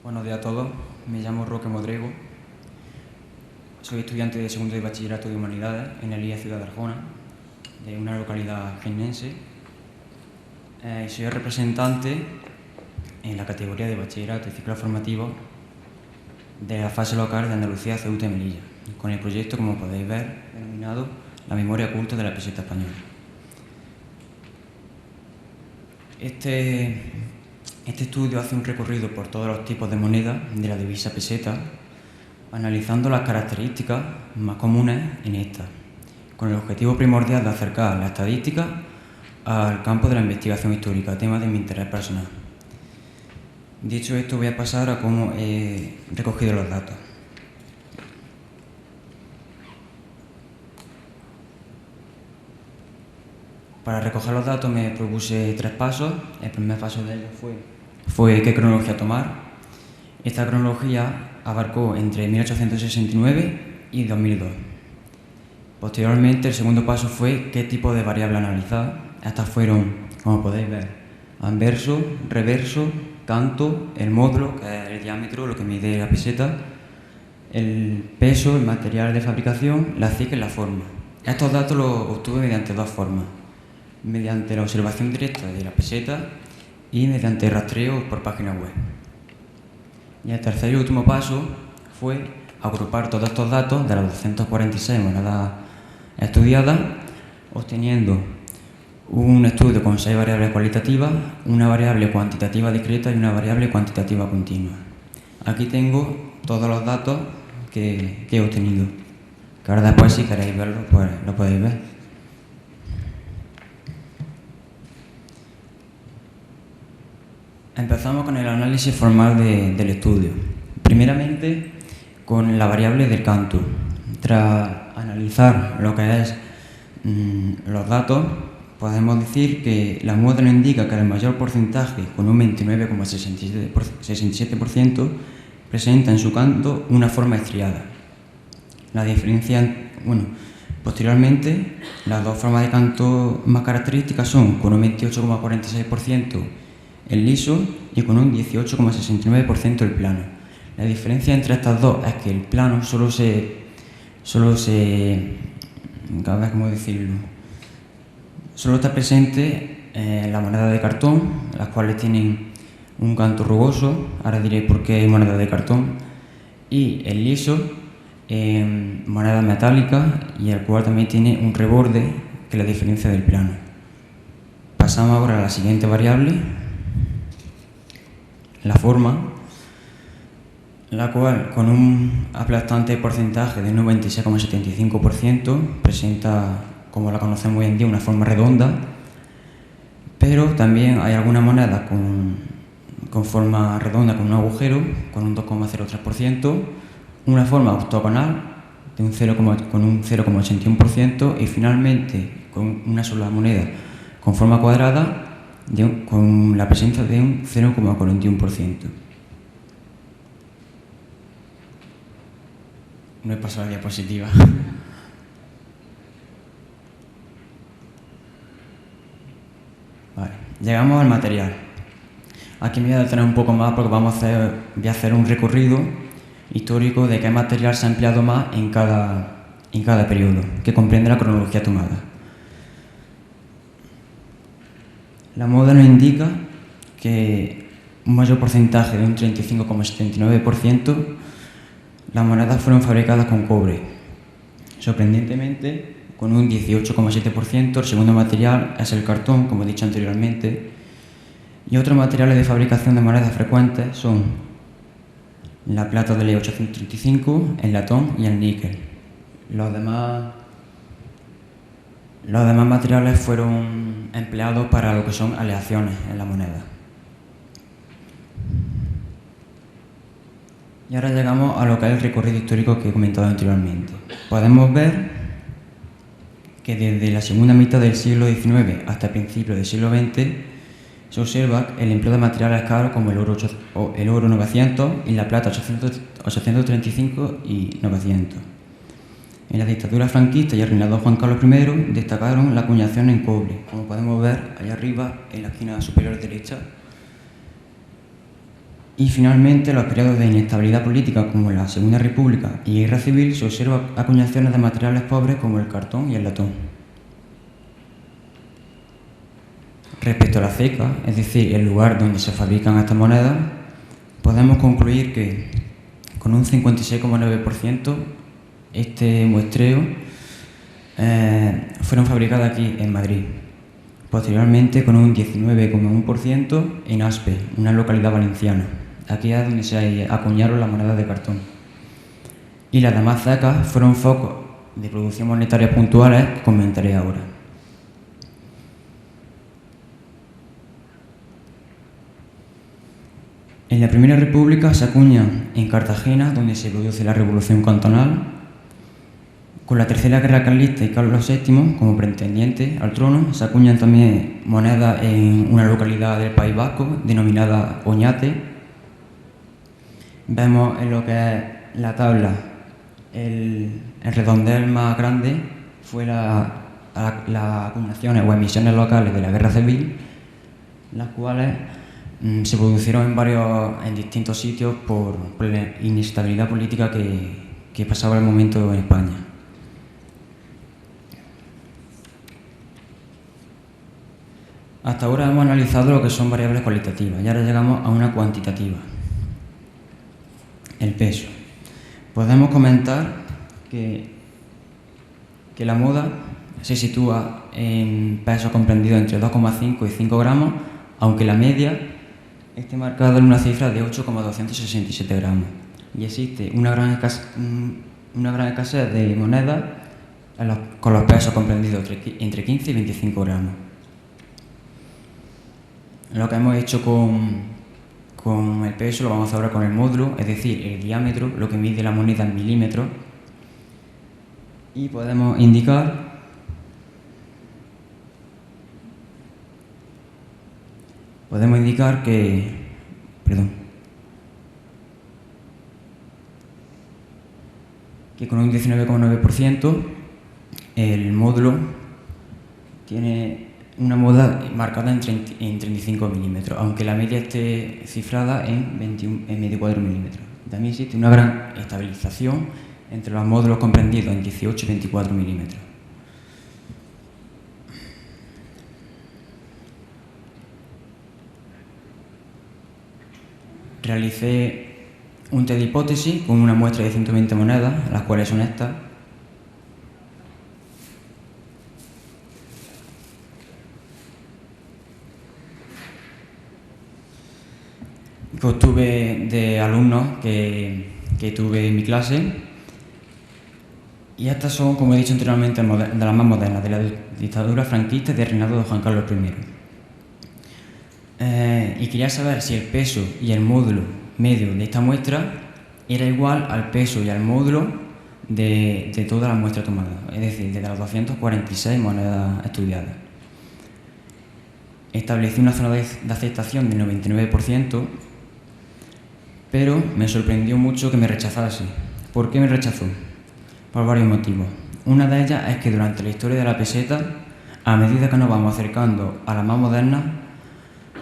Buenos días a todos, me llamo Roque Modrego, soy estudiante de segundo de bachillerato de Humanidades en el IE Ciudad de Arjona, de una localidad jiennense, y soy el representante en la categoría de bachillerato y ciclo formativo de la fase local de Andalucía, Ceuta y Melilla, con el proyecto, como podéis ver, denominado La memoria oculta de la peseta española. Este estudio hace un recorrido por todos los tipos de monedas de la divisa peseta, analizando las características más comunes en esta, con el objetivo primordial de acercar la estadística al campo de la investigación histórica, tema de mi interés personal. Dicho esto, voy a pasar a cómo he recogido los datos. Para recoger los datos me propuse 3 pasos. El primer paso de ellos fue qué cronología tomar. Esta cronología abarcó entre 1869 y 2002. Posteriormente, el segundo paso fue qué tipo de variable analizar. Estas fueron, como podéis ver, anverso, reverso, canto, el módulo, que es el diámetro, lo que mide la peseta, el peso, el material de fabricación, la cifra y la forma. Estos datos los obtuve mediante 2 formas: mediante la observación directa de la peseta y mediante rastreo por página web. Y el tercer y último paso fue agrupar todos estos datos de las 246 monedas estudiadas, obteniendo un estudio con 6 variables cualitativas, una variable cuantitativa discreta y una variable cuantitativa continua. Aquí tengo todos los datos que he obtenido, que ahora después, si queréis verlo, pues lo podéis ver. Empezamos con el análisis formal del estudio. Primeramente, con la variable del canto. Tras analizar lo que es los datos, podemos decir que la modelo indica que el mayor porcentaje, con un 29,67%, presenta en su canto una forma estriada. La diferencia, posteriormente, las 2 formas de canto más características son con un 28,46% el liso y con un 18,69% el plano. La diferencia entre estas dos es que el plano solo está presente en la moneda de cartón, las cuales tienen un canto rugoso, ahora diré por qué hay moneda de cartón, y el liso en moneda metálica, y el cual también tiene un reborde que la diferencia del plano. Pasamos ahora a la siguiente variable, la forma, la cual con un aplastante porcentaje del 96,75% presenta, como la conocemos hoy en día, una forma redonda, pero también hay algunas monedas con forma redonda con un agujero, con un 2,03%, una forma octogonal con un 0,81% y finalmente con una sola moneda con forma cuadrada con la presencia de un 0,41%. No he pasado la diapositiva. Vale, llegamos al material. Aquí me voy a detener un poco más porque voy a hacer un recorrido histórico de qué material se ha empleado más en cada periodo, que comprende la cronología tomada. La moda nos indica que un mayor porcentaje de un 35,79% las monedas fueron fabricadas con cobre. Sorprendentemente, con un 18,7%, el segundo material es el cartón, como he dicho anteriormente, y otros materiales de fabricación de monedas frecuentes son la plata de Ley 835, el latón y el níquel. Los demás materiales fueron empleados para lo que son aleaciones en la moneda. Y ahora llegamos a lo que es el recorrido histórico que he comentado anteriormente. Podemos ver que desde la segunda mitad del siglo XIX hasta principios del siglo XX se observa el empleo de materiales caros como el oro 900 y la plata 835 y 900. En la dictadura franquista y el reinado de Juan Carlos I destacaron la acuñación en cobre, como podemos ver allá arriba en la esquina superior derecha. Y finalmente, en los periodos de inestabilidad política como la Segunda República y Guerra Civil se observan acuñaciones de materiales pobres como el cartón y el latón. Respecto a la ceca, es decir, el lugar donde se fabrican estas monedas, podemos concluir que con un 56,9% este muestreo fueron fabricadas aquí en Madrid. Posteriormente, con un 19,1% en Aspe, una localidad valenciana. Aquí es donde se acuñaron las monedas de cartón. Y las demás cecas fueron focos de producción monetaria puntuales que comentaré ahora. En la Primera República se acuñan en Cartagena, donde se produce la Revolución Cantonal. Con la Tercera Guerra Carlista y Carlos VII como pretendiente al trono, se acuñan también monedas en una localidad del País Vasco denominada Oñate. Vemos en lo que es la tabla el redondel más grande fue las acuñaciones o emisiones locales de la Guerra Civil, las cuales se produjeron en distintos sitios por la inestabilidad política que pasaba el momento en España. Hasta ahora hemos analizado lo que son variables cualitativas y ahora llegamos a una cuantitativa. El peso. Podemos comentar que la moda se sitúa en pesos comprendidos entre 2,5 y 5 gramos, aunque la media esté marcada en una cifra de 8,267 gramos. Y existe una gran escasez de monedas con los pesos comprendidos entre 15 y 25 gramos. Lo que hemos hecho con el peso lo vamos a hacer ahora con el módulo, es decir, el diámetro, lo que mide la moneda en milímetros. Y podemos indicar que con un 19,9% el módulo tiene una moda marcada en 35 milímetros, aunque la media esté cifrada en 24 milímetros. También existe una gran estabilización entre los módulos comprendidos en 18 y 24 milímetros. Realicé un test de hipótesis con una muestra de 120 monedas, las cuales son estas. Que obtuve de alumnos que tuve en mi clase. Y estas son, como he dicho anteriormente, de las más modernas, de la dictadura franquista y del reinado de Juan Carlos I. Y quería saber si el peso y el módulo medio de esta muestra era igual al peso y al módulo de toda la muestra tomada, es decir, de las 246 monedas estudiadas. Establecí una zona de aceptación del 99%, pero me sorprendió mucho que me rechazase. ¿Por qué me rechazó? Por varios motivos. Una de ellas es que durante la historia de la peseta, a medida que nos vamos acercando a las más modernas,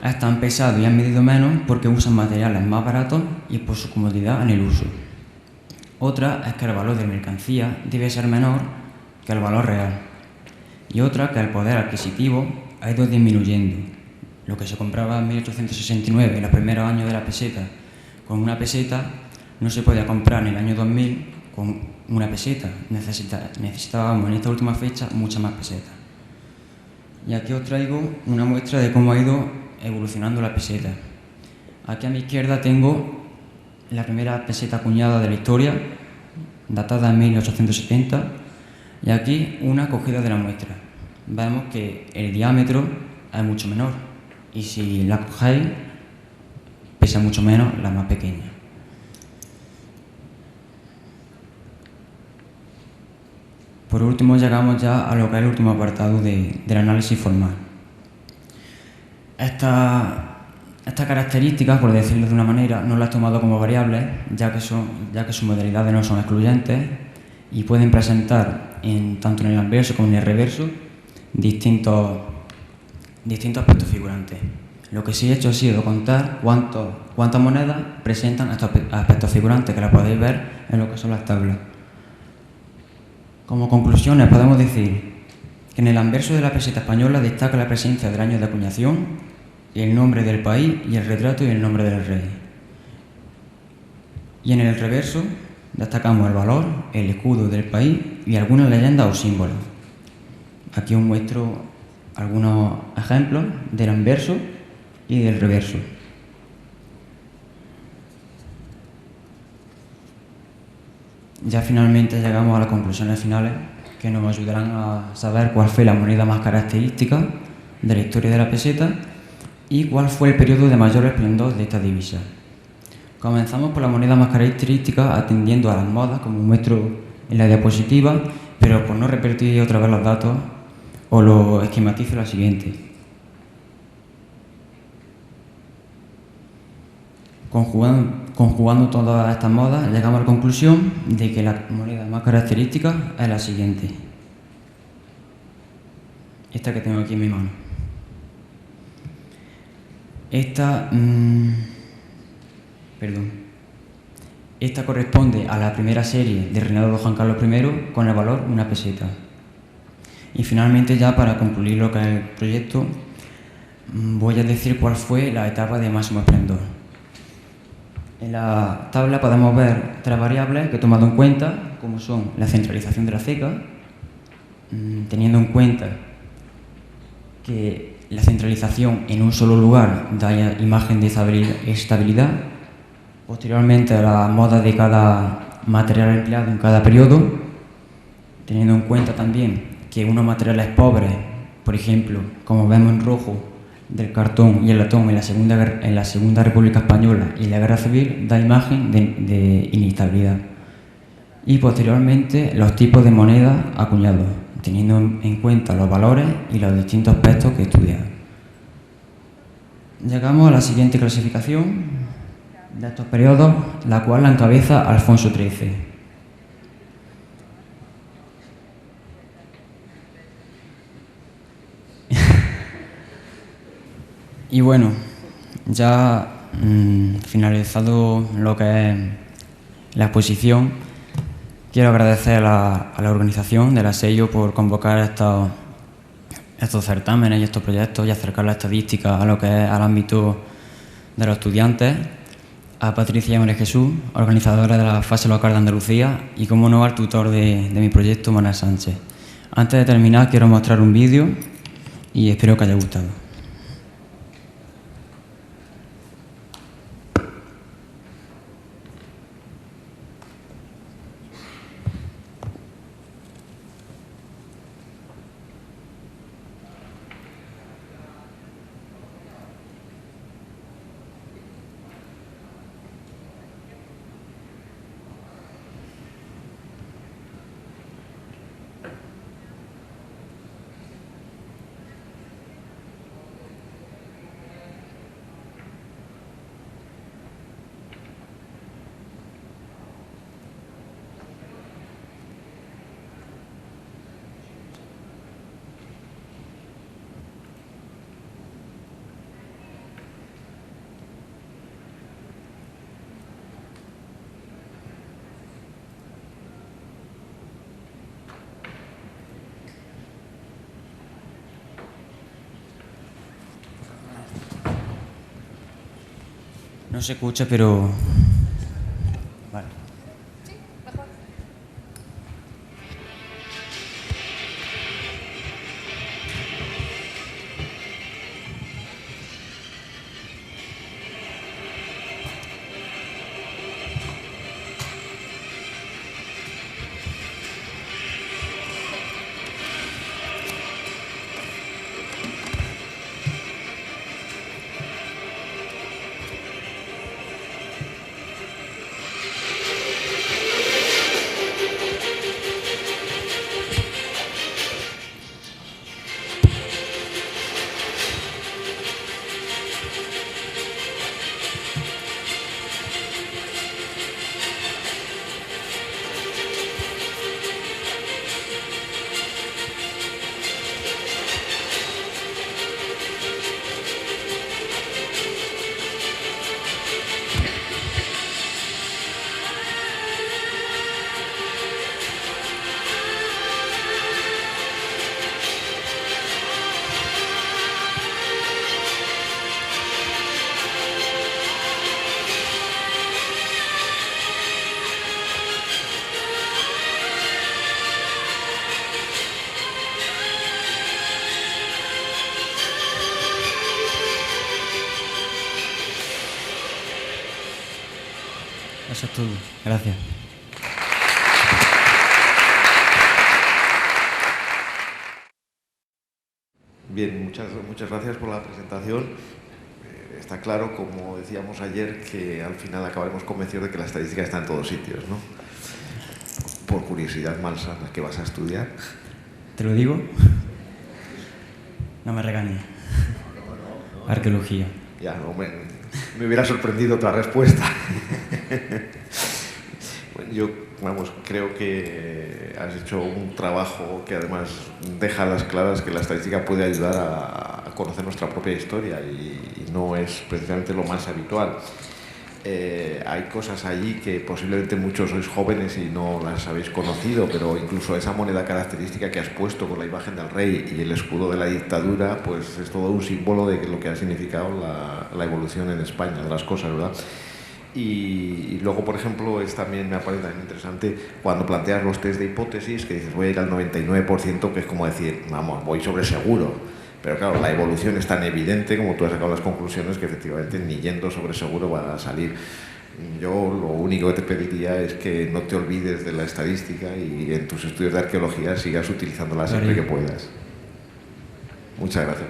estas han pesado y han medido menos porque usan materiales más baratos y por su comodidad en el uso. Otra es que el valor de mercancía debe ser menor que el valor real. Y otra que el poder adquisitivo ha ido disminuyendo. Lo que se compraba en 1869, en los primeros años de la peseta, con una peseta, no se podía comprar en el año 2000 con una peseta. Necesitábamos en esta última fecha muchas más pesetas. Y aquí os traigo una muestra de cómo ha ido evolucionando la peseta. Aquí a mi izquierda tengo la primera peseta acuñada de la historia, datada en 1870, y aquí una cogida de la muestra. Vemos que el diámetro es mucho menor y si la cogéis pesa mucho menos la más pequeña. Por último, llegamos ya a lo que es el último apartado del análisis formal. Estas características, por decirlo de una manera, no las he tomado como variables, ya que sus modalidades no son excluyentes y pueden presentar tanto en el anverso como en el reverso distintos aspectos figurantes. Lo que sí he hecho ha sido contar cuántos cuántas monedas presentan estos aspectos figurantes, que la podéis ver en lo que son las tablas. Como conclusiones podemos decir que en el anverso de la peseta española destaca la presencia del año de acuñación, el nombre del país y el retrato y el nombre del rey. Y en el reverso destacamos el valor, el escudo del país y algunas leyendas o símbolos. Aquí os muestro algunos ejemplos del anverso y del reverso. Ya finalmente llegamos a las conclusiones finales que nos ayudarán a saber cuál fue la moneda más característica de la historia de la peseta y cuál fue el periodo de mayor esplendor de esta divisa. Comenzamos por la moneda más característica, atendiendo a las modas, como muestro en la diapositiva, pero por no repetir otra vez los datos, os lo esquematizo lo siguiente. Conjugando todas estas modas, llegamos a la conclusión de que la moneda más característica es la siguiente. Esta que tengo aquí en mi mano. Esta corresponde a la primera serie del reinado de Juan Carlos I con el valor una peseta. Y finalmente, ya para concluir lo que es el proyecto, voy a decir cuál fue la etapa de máximo esplendor. En la tabla podemos ver tres variables que he tomado en cuenta, como son la centralización de la ceca, teniendo en cuenta que la centralización en un solo lugar da imagen de estabilidad. Posteriormente, la moda de cada material empleado en cada periodo, teniendo en cuenta también que unos materiales pobres, por ejemplo, como vemos en rojo, del cartón y el latón en la Segunda República Española y la Guerra Civil, da imagen de inestabilidad. Y posteriormente, los tipos de monedas acuñados, teniendo en cuenta los valores y los distintos aspectos que estudian. Llegamos a la siguiente clasificación de estos periodos, la cual la encabeza Alfonso XIII. Y bueno, ya finalizado lo que es la exposición, quiero agradecer a la organización de la SEIO por convocar estos certámenes y estos proyectos y acercar la estadística a lo que es al ámbito de los estudiantes, a Patricia María Jesús, organizadora de la fase local de Andalucía, y como no, al tutor de mi proyecto, Manuel Sánchez. Antes de terminar, quiero mostrar un vídeo y espero que haya gustado. No se escucha, pero... Vale. Eso es todo. Gracias. Bien, muchas gracias por la presentación. Está claro, como decíamos ayer, que al final acabaremos convencidos de que la estadística está en todos sitios, ¿no? Por curiosidad malsana, ¿qué vas a estudiar? ¿Te lo digo? No me regañes. Arqueología. Ya, no, me hubiera sorprendido otra respuesta. Bueno, yo, vamos, creo que has hecho un trabajo que además deja a las claras que la estadística puede ayudar a conocer nuestra propia historia y no es precisamente lo más habitual. Hay cosas allí que posiblemente muchos sois jóvenes y no las habéis conocido, pero incluso esa moneda característica que has puesto con la imagen del rey y el escudo de la dictadura, pues es todo un símbolo de lo que ha significado la evolución en España, de las cosas, ¿verdad? Y luego, por ejemplo, también me parece también interesante cuando planteas los test de hipótesis, que dices voy a ir al 99%, que es como decir, vamos, voy sobre seguro. Pero claro, la evolución es tan evidente, como tú has sacado las conclusiones, que efectivamente ni yendo sobre seguro va a salir. Yo lo único que te pediría es que no te olvides de la estadística y en tus estudios de arqueología sigas utilizándola siempre que puedas. Muchas gracias.